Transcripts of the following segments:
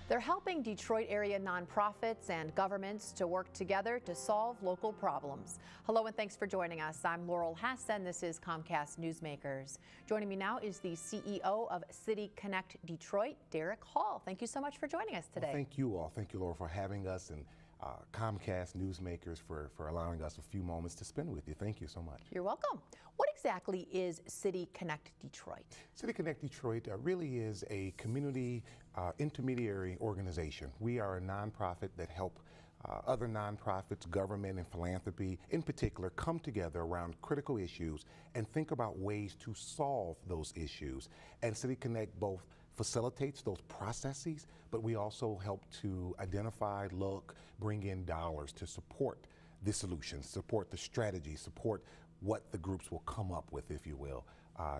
They're helping Detroit area nonprofits and governments to work together to solve local problems. Hello and thanks for joining us. I'm Laurel Hassan. This is Comcast Newsmakers. Joining me now is the CEO of City Connect Detroit, Dierk Hall. Thank you so much for joining us today. Well, thank you all. Thank you, Laura, for having us, and Comcast Newsmakers for allowing us a few moments to spend with you. Thank you so much. You're welcome. What exactly is City Connect Detroit? City Connect Detroit really is a community intermediary organization. We are a nonprofit that help other nonprofits, government, and philanthropy in particular come together around critical issues and think about ways to solve those issues. And City Connect both facilitates those processes, but we also help to identify, look, bring in dollars to support the solutions, support the strategy, support what the groups will come up with, if you will,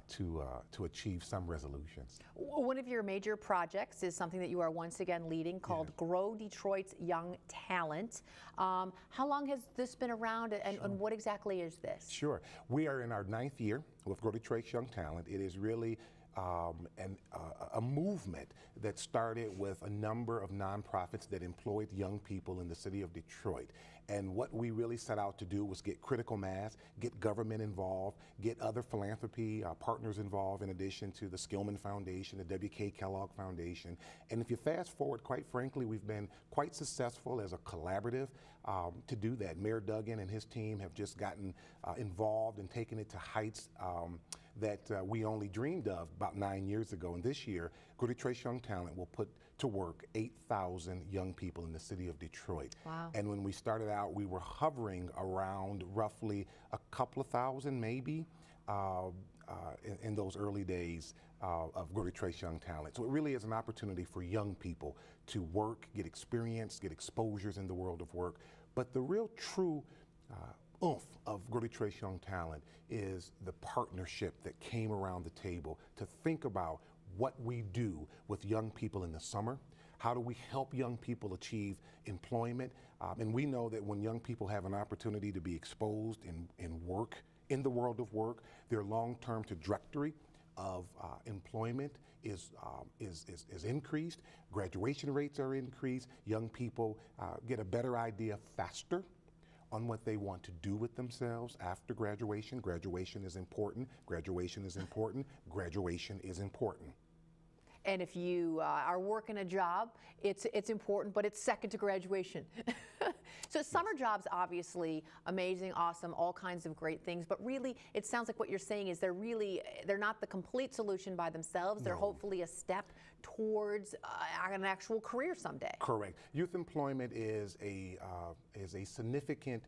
to achieve some resolutions. One of your major projects is something that you are once again leading called Grow Detroit's Young Talent. How long has this been around, and what exactly is this? Sure. We are in our 9th year with Grow Detroit's Young Talent. It is really a movement that started with a number of nonprofits that employed young people in the city of Detroit. And what we really set out to do was get critical mass, get government involved, get other philanthropy partners involved, in addition to the Skillman Foundation, the W.K. Kellogg Foundation. And if you fast forward, quite frankly, we've been quite successful as a collaborative to do that. Mayor Duggan and his team have just gotten involved and taken it to heights that we only dreamed of about 9 years ago. And this year, Grow Detroit's Young Talent will put to work 8,000 young people in the city of Detroit. Wow. And when we started out, we were hovering around roughly a couple of thousand maybe in those early days of Grow Detroit's Young Talent. So it really is an opportunity for young people to work, get experience, get exposures in the world of work. But the real true oomph of Grow Detroit's Young Talent is the partnership that came around the table to think about what we do with young people in the summer. How do we help young people achieve employment? And we know that when young people have an opportunity to be exposed in work, in the world of work, their long-term trajectory of employment is increased, graduation rates are increased, young people get a better idea faster on what they want to do with themselves after graduation. Graduation is important, graduation is important, graduation is important. And if you are working a job, it's important, but it's second to graduation. So summer jobs, obviously amazing, awesome, all kinds of great things, but really it sounds like what you're saying is they're not the complete solution by themselves. They're hopefully a step towards an actual career someday. Correct. Youth employment is a significant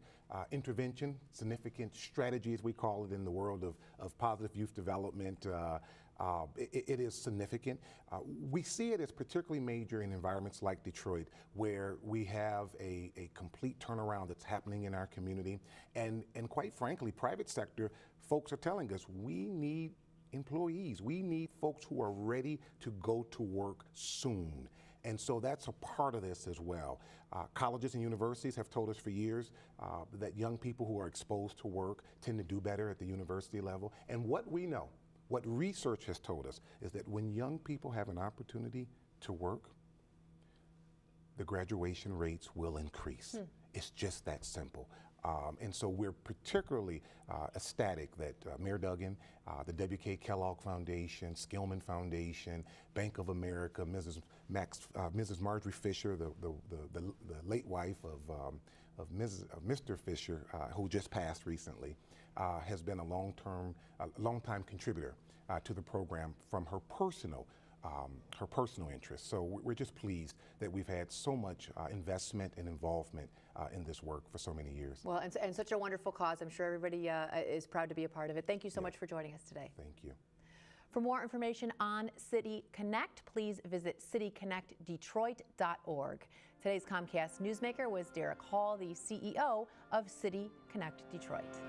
intervention, significant strategy, as we call it in the world of positive youth development. It is significant. We see it as particularly major in environments like Detroit, where we have a complete turnaround that's happening in our community. And quite frankly, private sector folks are telling us we need employees. We need folks who are ready to go to work soon. And so that's a part of this as well. Colleges and universities have told us for years that young people who are exposed to work tend to do better at the university level. And what we know, what research has told us, is that when young people have an opportunity to work, the graduation rates will increase. It's just that simple. And so we're particularly ecstatic that Mayor Duggan, the W.K. Kellogg Foundation, Skillman Foundation, Bank of America, Mrs. Marjorie Fisher, the late wife of Mr. Fisher, who just passed recently, has been a long-time contributor to the program from her personal interests. So we're just pleased that we've had so much investment and involvement in this work for so many years. Well, and such a wonderful cause. I'm sure everybody is proud to be a part of it. Thank you so much for joining us today. Thank you. For more information on City Connect, please visit cityconnectdetroit.org. Today's Comcast Newsmaker was Dierk Hall, the CEO of City Connect Detroit.